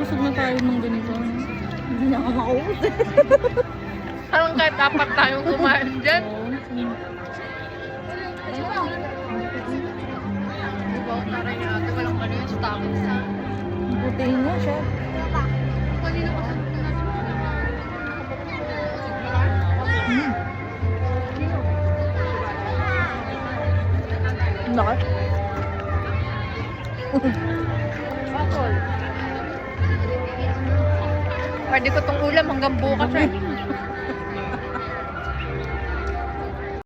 busog na tayo ng ganito. Hindi na ako makaubos eh. Parang kahit apat tayong kumain dyan. Diba, taray niya ate, walang ano yung stockings ha. Putiin nga siya. Kanina kasi Laki. pwede ko tong ulam hanggang bukas eh.